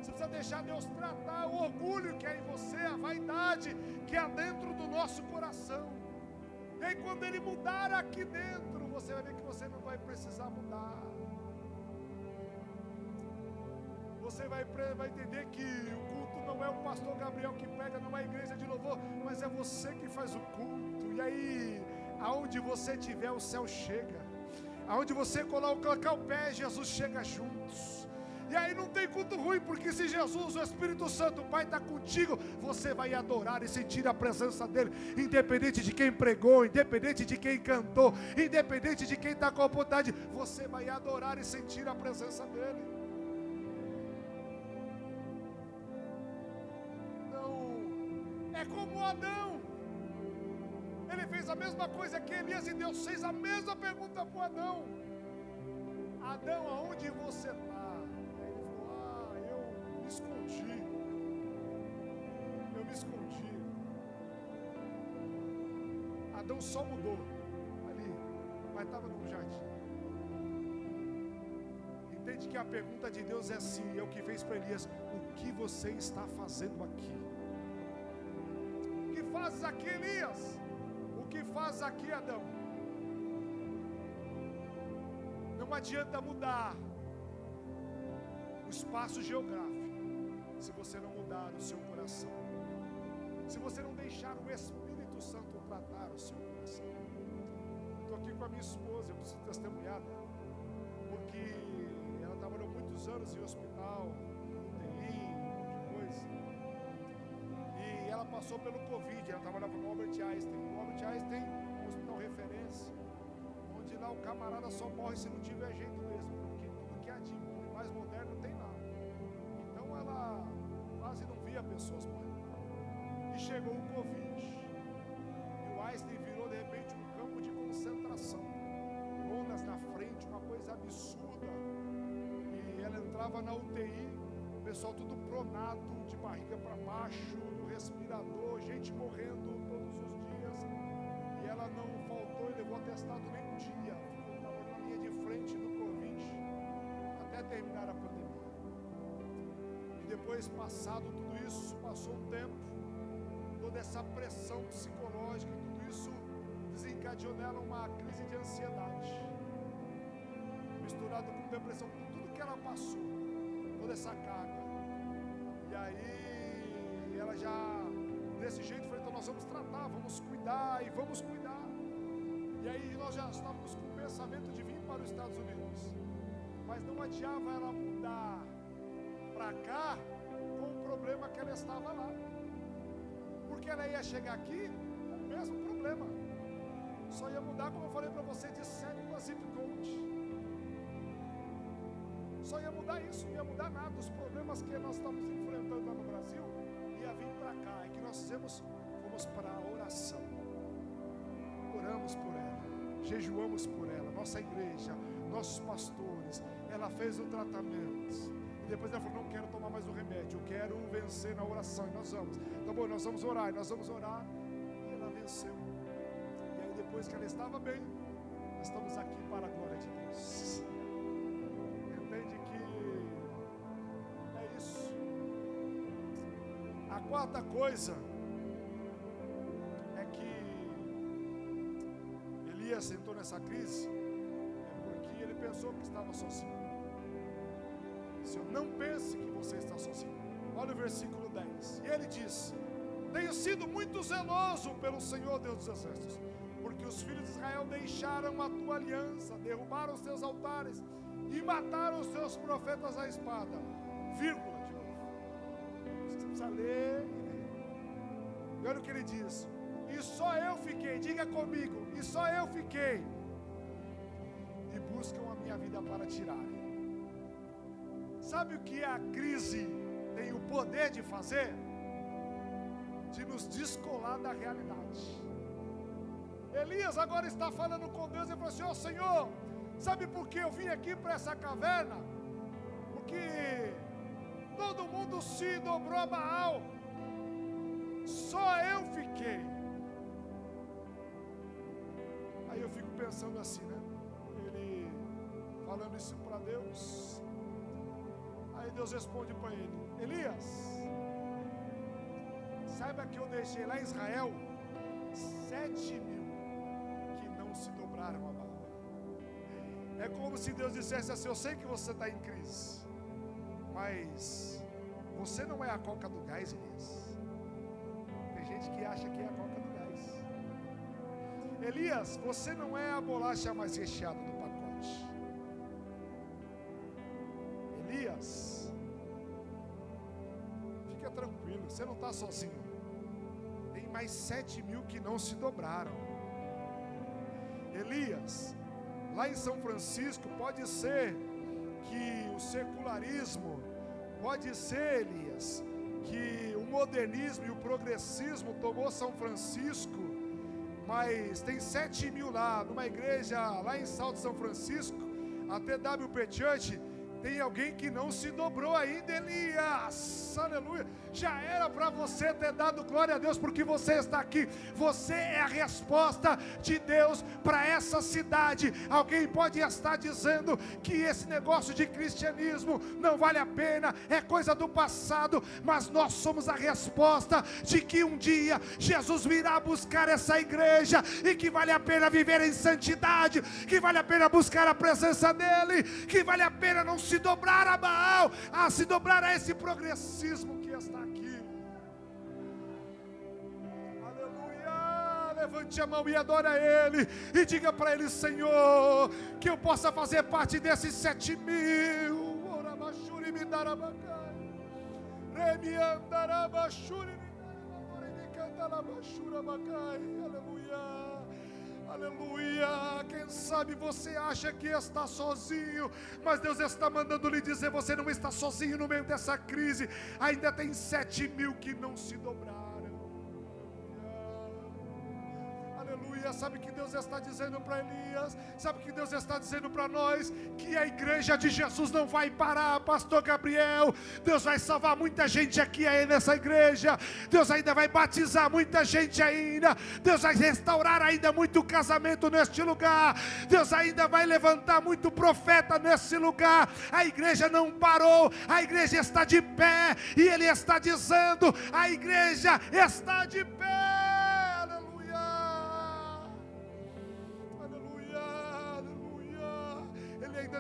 Você precisa deixar Deus tratar o orgulho que é em você, a vaidade que há dentro do nosso coração. E aí quando Ele mudar aqui dentro, você vai ver que você não vai precisar mudar. Você vai entender que o culto não é o pastor Gabriel que prega, não é a igreja de louvor, mas é você que faz o culto. E aí, aonde você estiver, o céu chega. Aonde você colocar o pé, Jesus chega juntos. E aí não tem culto ruim, porque se Jesus, o Espírito Santo, o Pai está contigo, você vai adorar e sentir a presença dEle, independente de quem pregou, independente de quem cantou, independente de quem está com a vontade, você vai adorar e sentir a presença dEle. É como Adão. Ele fez a mesma coisa que Elias e Deus fez a mesma pergunta para Adão. Adão, aonde você está? Ele falou: eu me escondi. Eu me escondi. Adão só mudou ali, mas estava no jardim. Entende que a pergunta de Deus é assim, é o que fez para Elias: o que você está fazendo aqui? O que fazes aqui, Elias? O que fazes aqui, Adão? Não adianta mudar o espaço geográfico se você não mudar o seu coração, se você não deixar o Espírito Santo tratar o seu coração. Estou aqui com a minha esposa, eu preciso testemunhar dela, porque ela trabalhou muitos anos em hospital, UTI, de coisa. E ela passou pelo Covid, ela trabalhava no Albert Einstein. O Albert Einstein, um hospital referência, onde lá, o camarada só morre se não tiver jeito mesmo, porque tudo que é de mais moderno não tem nada. Então ela quase não via pessoas morrendo. E chegou o Covid. E o Einstein virou de repente um campo de concentração. Lonas na frente, uma coisa absurda. E ela entrava na UTI, o pessoal tudo pronado, de barriga para baixo, no respirador, gente morrendo todos os dias. E ela não faltou e levou atestado nem um dia. Ficou na linha de frente do Covid até terminar a pandemia. E depois, passado tudo isso, passou um tempo, toda essa pressão psicológica, tudo isso desencadeou nela uma crise de ansiedade, misturado com depressão, com tudo que ela passou, toda essa carga. E aí ela já, desse jeito, falou, então nós vamos tratar, vamos cuidar e vamos cuidar. E aí nós já estávamos com o pensamento de vir para os Estados Unidos, mas não adiava ela mudar para cá com o problema que ela estava lá, porque ela ia chegar aqui com o mesmo problema, só ia mudar, como eu falei para você, de célula zip code. Só ia mudar isso, não ia mudar nada. Os problemas que nós estamos enfrentando lá no Brasil ia vir para cá. É que nós fizemos, fomos para a oração, oramos por ela, jejuamos por ela, nossa igreja, nossos pastores. Ela fez o tratamento e depois ela falou, não quero tomar mais o remédio, eu quero vencer na oração. E nós vamos, tá bom, nós vamos orar, e ela venceu. E aí depois que ela estava bem, nós estamos aqui para a glória de Deus. Entende que é isso. A quarta coisa é que Elias entrou nessa crise porque ele pensou que estava sozinho. Senhor, não pense que você está sozinho. Olha o versículo 10. E ele diz: tenho sido muito zeloso pelo Senhor Deus dos exércitos, porque os filhos de Israel deixaram a tua aliança, derrubaram os teus altares e mataram os teus profetas à espada. Vírgula de novo. Você precisa ler. E olha o que ele diz: e só eu fiquei, diga comigo, e só eu fiquei, e buscam a minha vida para tirarem. Sabe o que a crise tem o poder de fazer? De nos descolar da realidade. Elias agora está falando com Deus e falou assim: ó Senhor, sabe por que eu vim aqui para essa caverna? Porque todo mundo se dobrou a Baal, só eu fiquei. Aí eu fico pensando assim, né? Ele falando isso para Deus. Aí Deus responde para ele: Elias, saiba que eu deixei lá em Israel 7.000 que não se dobraram a Baal. É como se Deus dissesse assim: eu sei que você está em crise, mas você não é a coca do gás, Elias. Tem gente que acha que é a coca do gás. Elias, você não é a bolacha mais recheada do pacote. Elias, fica tranquilo, você não está sozinho. Tem mais 7.000 que não se dobraram. Elias, lá em São Francisco, pode ser que o secularismo, pode ser, Elias, que o modernismo e o progressismo tomou São Francisco, mas tem 7.000 lá, numa igreja lá em Salto São Francisco, a TWP Church, tem alguém que não se dobrou ainda, Elias, aleluia. Já era para você ter dado glória a Deus, porque você está aqui. Você é a resposta de Deus para essa cidade. Alguém pode estar dizendo que esse negócio de cristianismo não vale a pena, é coisa do passado, mas nós somos a resposta de que um dia Jesus virá buscar essa igreja, e que vale a pena viver em santidade, que vale a pena buscar a presença dele, que vale a pena não se dobrar a Baal, a se dobrar a esse progressismo que está aqui. Aleluia. Levante a mão e adore a Ele, e diga para Ele: Senhor, que eu possa fazer parte desses 7.000. Aleluia. Aleluia. Quem sabe você acha que está sozinho, mas Deus está mandando lhe dizer: você não está sozinho no meio dessa crise. Ainda tem 7.000 que não se dobraram. Aleluia. Sabe o que Deus está dizendo para Elias? Sabe o que Deus está dizendo para nós? Que a igreja de Jesus não vai parar, pastor Gabriel. Deus vai salvar muita gente aqui aí nessa igreja. Deus ainda vai batizar muita gente ainda. Deus vai restaurar ainda muito casamento neste lugar. Deus ainda vai levantar muito profeta nesse lugar. A igreja não parou, a igreja está de pé. E Ele está dizendo: a igreja está de pé.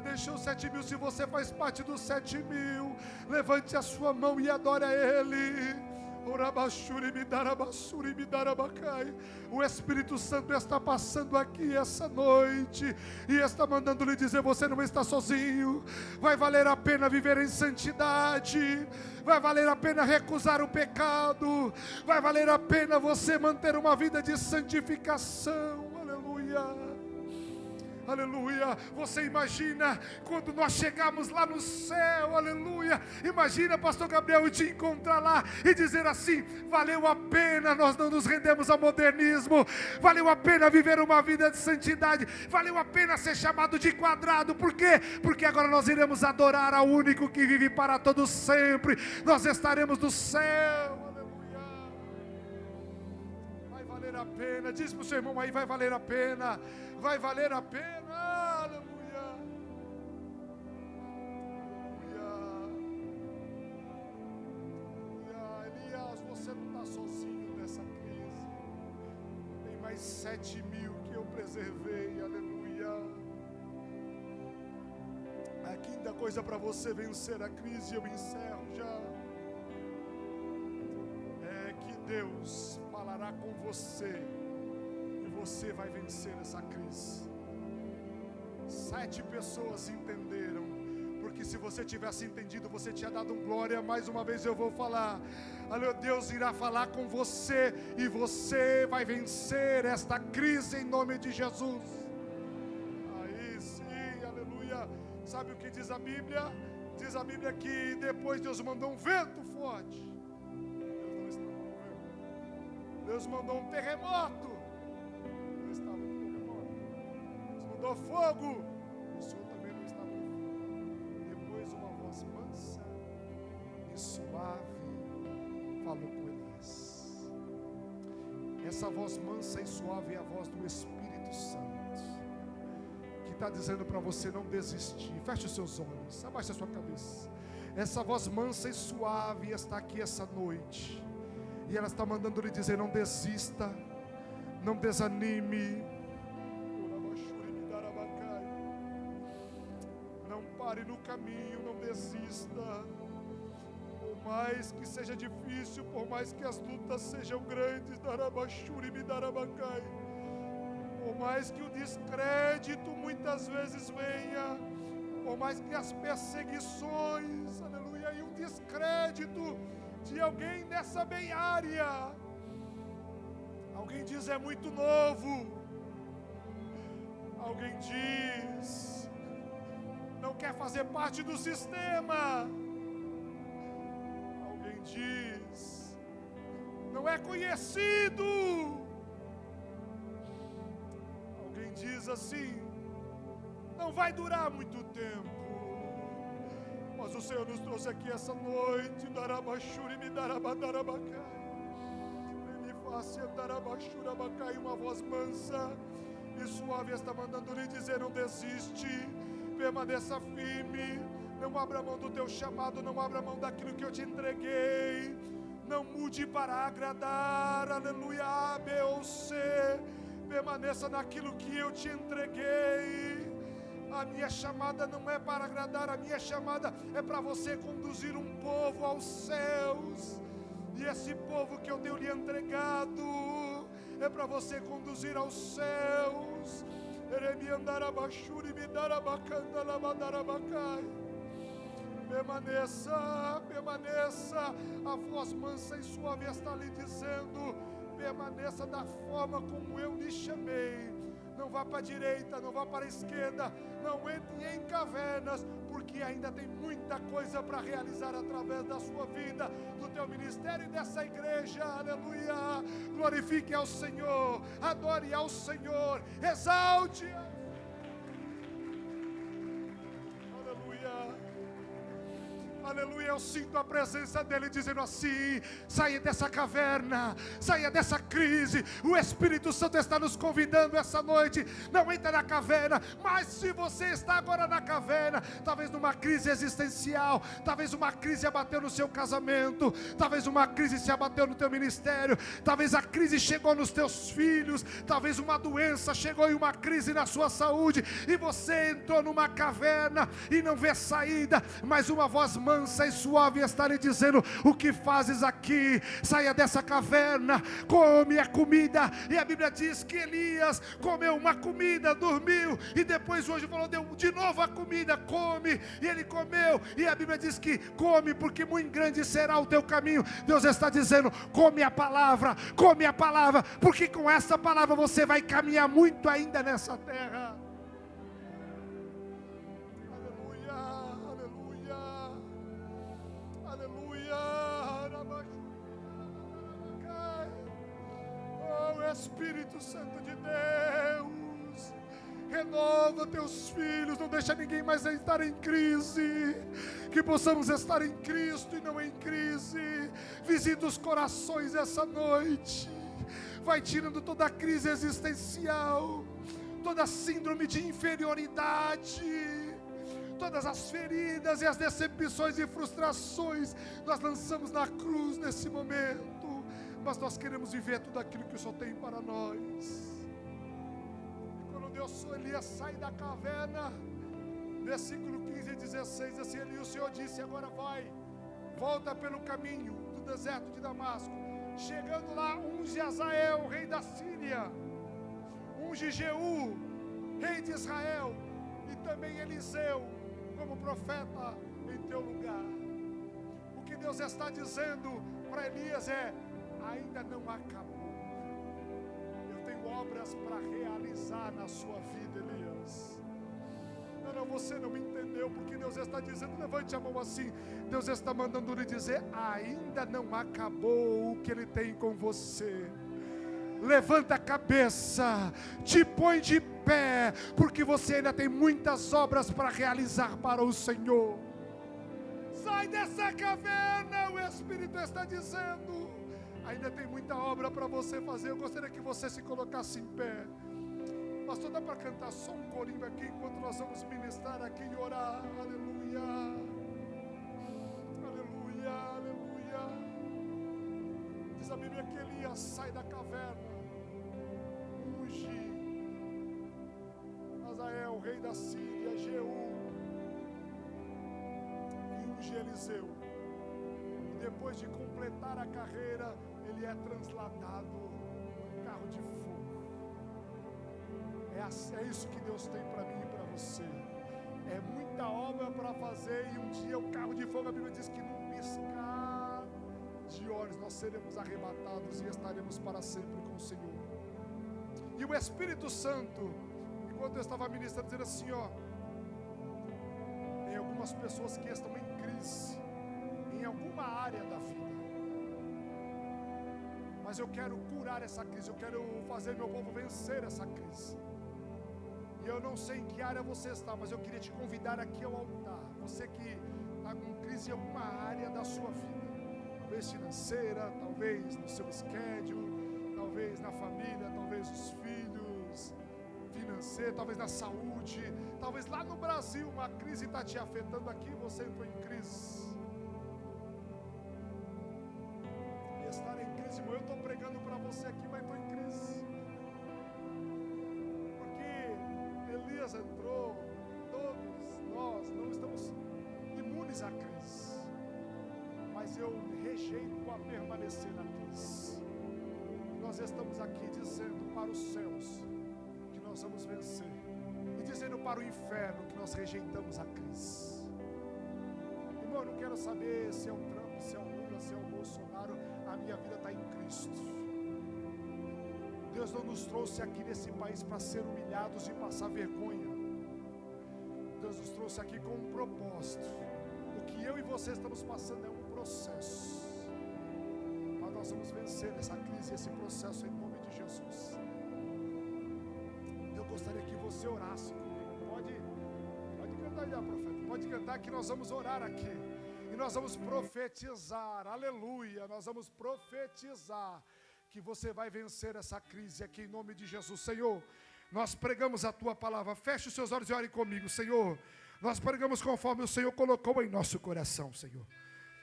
Deixou 7.000. Se você faz parte dos 7.000, levante a sua mão e adore a Ele. O Espírito Santo está passando aqui essa noite e está mandando lhe dizer: você não está sozinho. Vai valer a pena viver em santidade. Vai valer a pena recusar o pecado. Vai valer a pena você manter uma vida de santificação. Aleluia. Aleluia. Você imagina quando nós chegamos lá no céu, aleluia. Imagina, pastor Gabriel, te encontrar lá e dizer assim: valeu a pena, nós não nos rendemos ao modernismo. Valeu a pena viver uma vida de santidade. Valeu a pena ser chamado de quadrado. Por quê? Porque agora nós iremos adorar ao único que vive para todo sempre. Nós estaremos no céu. A pena, diz para o seu irmão aí: vai valer a pena, vai valer a pena, aleluia, aleluia. Elias, você não está sozinho nessa crise, tem mais 7.000 que eu preservei, aleluia. A quinta coisa para você vencer a crise, eu encerro já, é que Deus falará com você e você vai vencer essa crise. 7 pessoas entenderam, porque se você tivesse entendido, você tinha dado glória. Mais uma vez eu vou falar, aleluia. Deus irá falar com você e você vai vencer esta crise em nome de Jesus. Aí sim, aleluia. Sabe o que diz a Bíblia? Diz a Bíblia que depois Deus mandou um vento forte. Deus mandou um terremoto. Não estava no terremoto. Deus mandou fogo. O Senhor também não estava no fogo. Depois uma voz mansa e suave falou com Elias. Essa voz mansa e suave é a voz do Espírito Santo, que está dizendo para você não desistir. Feche os seus olhos, abaixe a sua cabeça. Essa voz mansa e suave está aqui essa noite. E ela está mandando lhe dizer: não desista, não desanime, não pare no caminho, não desista. Por mais que seja difícil, por mais que as lutas sejam grandes, por mais que o descrédito muitas vezes venha, por mais que as perseguições, aleluia, e o descrédito de alguém nessa bem área. Alguém diz: é muito novo. Alguém diz: não quer fazer parte do sistema. Alguém diz: não é conhecido. Alguém diz assim: não vai durar muito tempo. Mas o Senhor nos trouxe aqui essa noite. Ele faz uma voz mansa e suave está mandando lhe dizer: não desiste, permaneça firme, não abra mão do teu chamado, não abra mão daquilo que eu te entreguei, não mude para agradar, aleluia, A, B ou C, permaneça naquilo que eu te entreguei. A minha chamada não é para agradar, a minha chamada é para você conduzir um povo aos céus. E esse povo que eu tenho lhe entregado é para você conduzir aos céus. Permaneça, permaneça. A voz mansa e suave está lhe dizendo: permaneça da forma como eu lhe chamei. não vá para a direita, não vá para a esquerda, não entre em cavernas, porque ainda tem muita coisa para realizar através da sua vida, do teu ministério e dessa igreja. Aleluia. Glorifique ao Senhor, adore ao Senhor, exalte. Aleluia. Aleluia, eu sinto a presença dele dizendo assim: saia dessa caverna, saia dessa crise. O Espírito Santo está nos convidando essa noite. Não entra na caverna, mas se você está agora na caverna, talvez numa crise existencial, talvez uma crise abateu no seu casamento, talvez uma crise se abateu no teu ministério, talvez a crise chegou nos teus filhos, talvez uma doença chegou e uma crise na sua saúde, e você entrou numa caverna e não vê saída, mas uma voz mansa e suave está lhe dizendo: o que fazes aqui? Saia dessa caverna, come a comida. E a Bíblia diz que Elias comeu uma comida, dormiu, e depois hoje falou, deu de novo a comida, come, e ele comeu, e a Bíblia diz que come, porque muito grande será o teu caminho. Deus está dizendo: come a palavra, porque com essa palavra você vai caminhar muito ainda nessa terra. Espírito Santo de Deus, renova teus filhos, não deixa ninguém mais estar em crise, que possamos estar em Cristo e não em crise. Visita os corações essa noite, vai tirando toda a crise existencial, toda a síndrome de inferioridade, todas as feridas e as decepções e frustrações, nós lançamos na cruz nesse momento. Mas nós queremos viver tudo aquilo que o Senhor tem para nós. E quando Elias sai da caverna, versículo 15 e 16, assim, o Senhor disse: agora vai, volta pelo caminho do deserto de Damasco. Chegando lá, unge Azael, rei da Síria, unge Jeú, rei de Israel, e também Eliseu, como profeta em teu lugar. O que Deus está dizendo para Elias é: ainda não acabou. Eu tenho obras para realizar na sua vida, Elias. Não, você não entendeu, porque Deus está dizendo, levante a mão assim. Deus está mandando lhe dizer: ainda não acabou o que Ele tem com você. Levanta a cabeça, te põe de pé, porque você ainda tem muitas obras para realizar para o Senhor. Sai dessa caverna, o Espírito está dizendo. Ainda tem muita obra para você fazer. Eu gostaria que você se colocasse em pé. Pastor, dá para cantar só um corinho aqui enquanto nós vamos ministrar aqui e orar. Aleluia. Aleluia, aleluia. Diz a Bíblia que Elias sai da caverna, unge Azael, rei da Síria, Jeú, e unge Eliseu. E depois de completar a carreira, ele é transladado num carro de fogo. É isso que Deus tem para mim e para você. É muita obra para fazer, e um dia o carro de fogo, a Bíblia diz que num piscar de olhos nós seremos arrebatados e estaremos para sempre com o Senhor. E o Espírito Santo, enquanto eu estava ministrando, dizendo assim, ó, tem algumas pessoas que estão em crise em alguma área da vida, mas eu quero curar essa crise, eu quero fazer meu povo vencer essa crise. E eu não sei em que área você está, mas eu queria te convidar aqui ao altar. Você que está com crise em alguma área da sua vida, talvez financeira, talvez no seu schedule, talvez na família, talvez os filhos, financeiro, talvez na saúde, talvez lá no Brasil uma crise está te afetando. Aqui você entrou em crise. E estar em crise, eu estou pregando para você aqui, mas estou em crise. Elias entrou, todos nós não estamos imunes à crise, mas eu rejeito a permanecer na crise. Nós estamos aqui dizendo para os céus que nós vamos vencer, e dizendo para o inferno que nós rejeitamos a crise. Irmão, eu não quero saber se é o Trump, se é o Lula, se é o Bolsonaro. A minha vida está em Cristo. Deus não nos trouxe aqui nesse país para ser humilhados e passar vergonha. Deus nos trouxe aqui com um propósito. O que eu e você estamos passando é um processo, mas nós vamos vencer essa crise, esse processo em nome de Jesus. Eu gostaria que você orasse comigo. Pode cantar já, profeta. Pode cantar que nós vamos orar aqui. E nós vamos profetizar, aleluia. Nós vamos profetizar que você vai vencer essa crise aqui em nome de Jesus. Senhor, nós pregamos a Tua palavra. Feche os seus olhos e ore comigo, Senhor. Nós pregamos conforme o Senhor colocou em nosso coração, Senhor.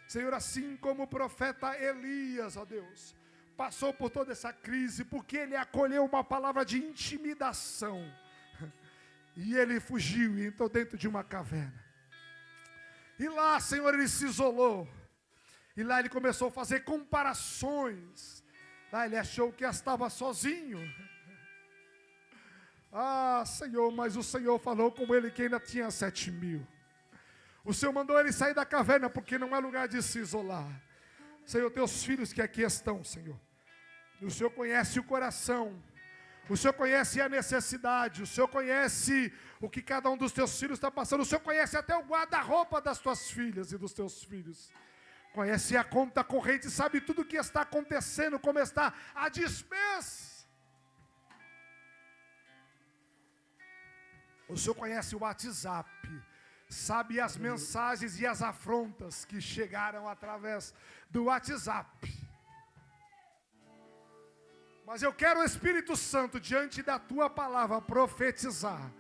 Senhor, assim como o profeta Elias, ó Deus, passou por toda essa crise, porque ele acolheu uma palavra de intimidação. E ele fugiu e entrou dentro de uma caverna. E lá, Senhor, ele se isolou. E lá ele começou a fazer comparações. Lá ele achou que estava sozinho. Ah, Senhor, mas o Senhor falou com ele que ainda tinha 7.000. O Senhor mandou ele sair da caverna, porque não é lugar de se isolar. Senhor, teus filhos que aqui estão, Senhor. O Senhor conhece o coração. O Senhor conhece a necessidade. O Senhor conhece o que cada um dos teus filhos está passando. O Senhor conhece até o guarda-roupa das tuas filhas e dos teus filhos. Conhece a conta corrente, sabe tudo o que está acontecendo, como está a despesa. O Senhor conhece o WhatsApp, sabe as mensagens e as afrontas que chegaram através do WhatsApp. Mas eu quero o Espírito Santo, diante da Tua palavra, profetizar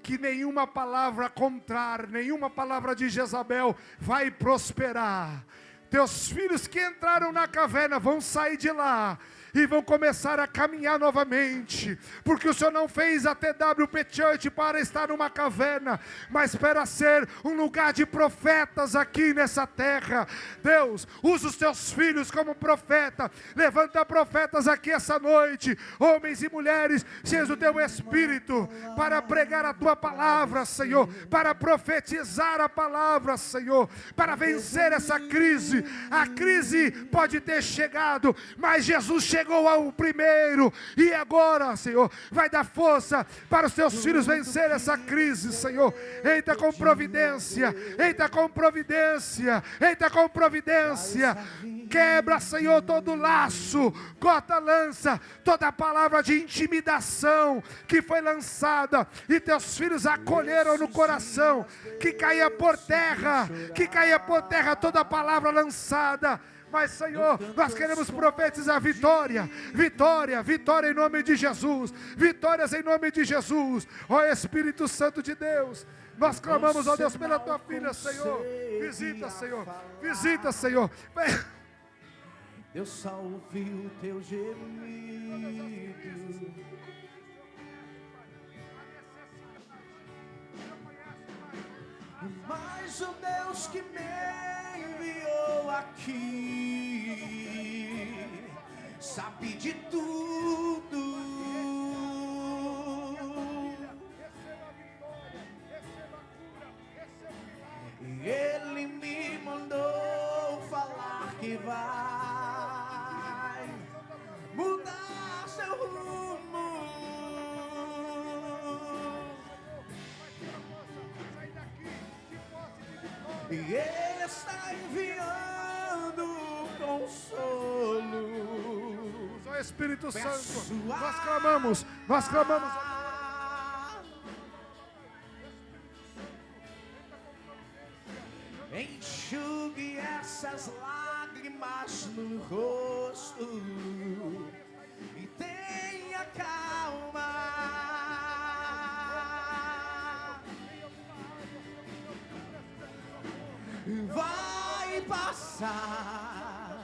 que nenhuma palavra contrária, nenhuma palavra de Jezabel vai prosperar. Teus filhos que entraram na caverna vão sair de lá e vão começar a caminhar novamente, porque o Senhor não fez a TWP Church para estar numa caverna, mas para ser um lugar de profetas aqui nessa terra. Deus, usa os teus filhos como profeta, levanta profetas aqui essa noite, homens e mulheres, cheios do teu Espírito, para pregar a tua palavra, Senhor, para profetizar a palavra, Senhor, para vencer essa crise. A crise pode ter chegado, mas Jesus chegou ao primeiro, e agora, Senhor, vai dar força para os teus filhos vencer essa crise, Senhor. Entra com providência, entra com providência, entra com providência. Quebra, Senhor, todo laço, corta, lança toda palavra de intimidação que foi lançada e teus filhos acolheram no coração, que caia por terra toda palavra lançada. Mas, Senhor, nós queremos profetizar vitória, vitória, vitória em nome de Jesus, vitórias em nome de Jesus. Ó Espírito Santo de Deus, nós clamamos, ó Deus, pela tua filha, Senhor. Visita, Senhor, visita, Senhor. Deus só ouviu o teu gemido, mas o Deus que me enviou aqui sabe de tudo. E Ele me mandou falar que vai mudar seu rumo. E Ele está enviando consolo. Ó Espírito Santo, nós clamamos, nós clamamos. Enxugue essas lágrimas no rosto e tenha calma. Vai passar.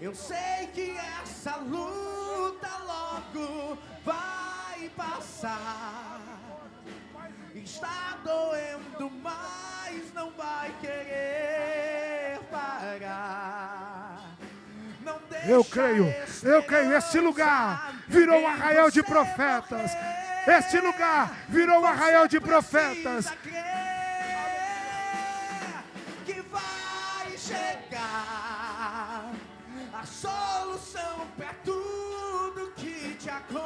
Eu sei que essa luta logo vai passar. Está doendo, mas não vai querer parar. Não deixa. Eu creio, este lugar virou um arraial de profetas. Este lugar virou um arraial de profetas. Que vai chegar a solução para tudo que te acontece.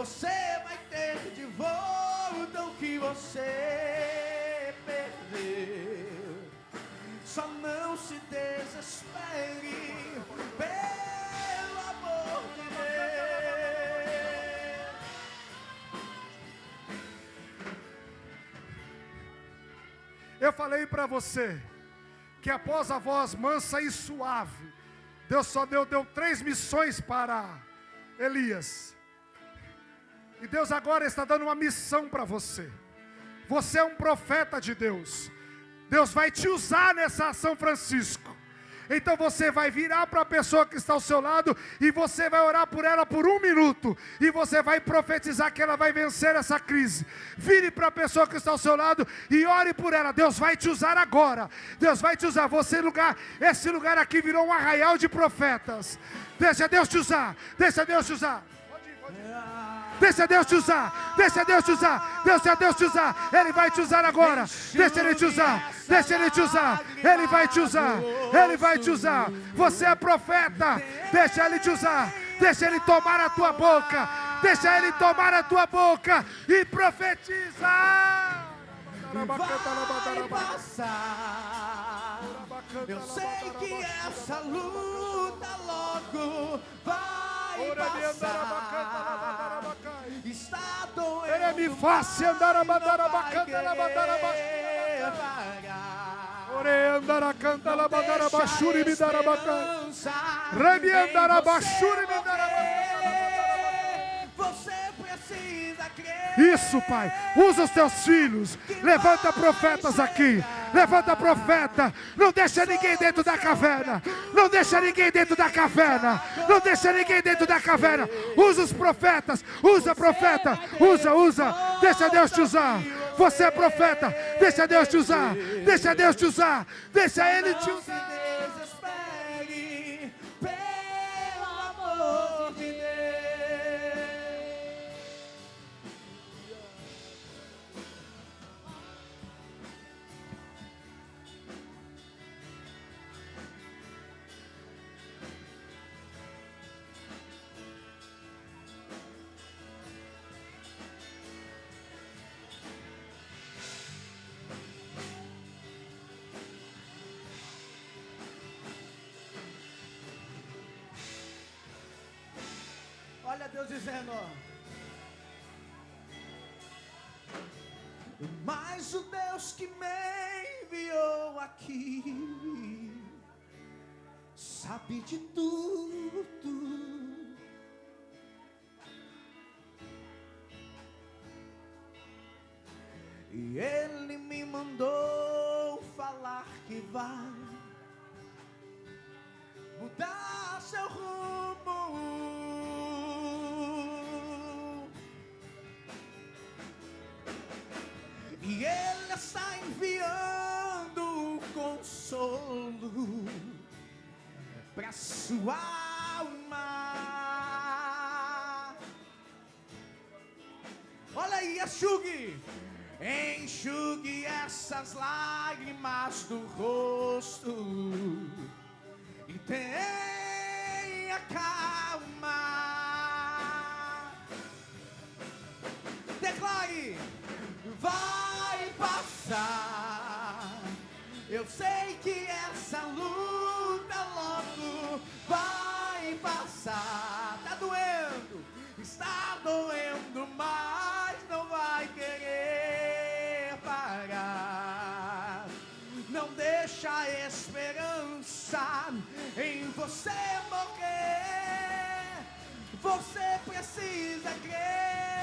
você vai ter de volta o que você perdeu. Só não se desespere, pelo amor de Deus. Eu falei para você que após a voz mansa e suave, Deus só deu 3 missões para Elias. E Deus agora está dando uma missão para você. Você é um profeta de Deus. Deus vai te usar nessa São Francisco. Então você vai virar para a pessoa que está ao seu lado e você vai orar por ela por 1 minuto. E você vai profetizar que ela vai vencer essa crise. Vire para a pessoa que está ao seu lado e ore por ela. Deus vai te usar agora. Deus vai te usar. Esse lugar aqui virou um arraial de profetas. Deixa Deus te usar. Deixa Deus te usar. Deixa Deus te usar, deixa Deus te usar, deixa Deus te usar, Ele vai te usar agora, deixa Ele te usar, deixa Ele te usar, Ele vai te usar, Ele vai te usar, você é profeta, deixa Ele te usar, deixa Ele tomar a tua boca, deixa Ele tomar a tua boca e profetiza. Vai passar, eu sei que essa luta logo vai passar. Está doendo, Ele me faz andar a bandar a bacana, a bandar a ore andar a canta a bandar a baixura e me dar a bacana. Remi andar a baixura e me dar a bacana. Você precisa crer. Isso, Pai, usa os teus filhos, levanta profetas aqui, levanta profeta, não deixa ninguém dentro da caverna, não deixa ninguém dentro da caverna, não deixa ninguém dentro da caverna, usa os profetas, usa profeta, usa, deixa Deus te usar, você é profeta, deixa Deus te usar, deixa Deus te usar, deixa Ele te usar. Pelo amor de Deus. Olha Deus dizendo, mas o Deus que me enviou aqui sabe de tudo. E Ele me mandou falar que vai mudar seu rumo. E Ele está enviando consolo para sua alma. Olha aí, enxugue essas lágrimas do rosto e tenha calma. Declare, vai passar. Eu sei que essa luta logo vai passar. Tá doendo, está doendo, mas não vai querer parar. Não deixa a esperança em você morrer. Você precisa crer.